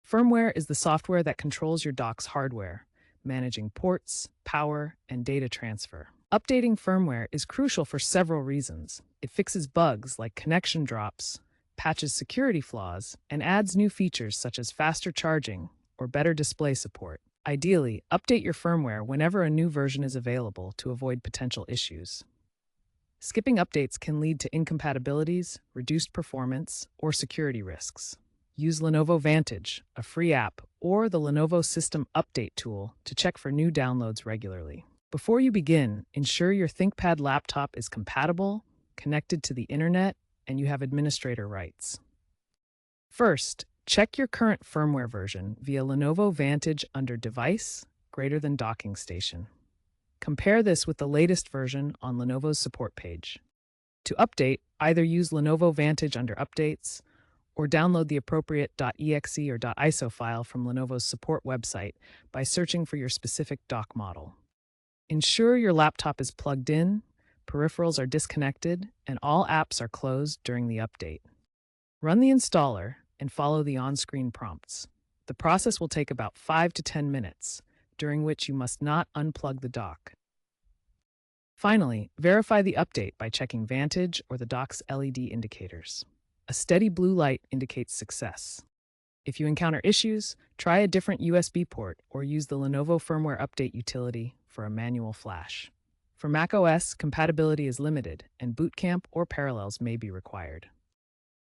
Firmware is the software that controls your dock's hardware, managing ports, power, and data transfer. Updating firmware is crucial for several reasons. It fixes bugs like connection drops, patches security flaws, and adds new features such as faster charging or better display support. Ideally, update your firmware whenever a new version is available to avoid potential issues. Skipping updates can lead to incompatibilities, reduced performance, or security risks. Use Lenovo Vantage, a free app, or the Lenovo System Update tool to check for new downloads regularly. Before you begin, ensure your ThinkPad laptop is compatible, connected to the internet, and you have administrator rights. First, check your current firmware version via Lenovo Vantage under Device, Docking Station. Compare this with the latest version on Lenovo's support page. To update, either use Lenovo Vantage under Updates, or download the appropriate .exe or .iso file from Lenovo's support website by searching for your specific dock model. Ensure your laptop is plugged in, peripherals are disconnected, and all apps are closed during the update. Run the installer and follow the on-screen prompts. The process will take about 5 to 10 minutes, during which you must not unplug the dock. Finally, verify the update by checking Vantage or the dock's LED indicators. A steady blue light indicates success. If you encounter issues, try a different USB port or use the Lenovo Firmware Update utility for a manual flash. For macOS, compatibility is limited, and Boot Camp or Parallels may be required.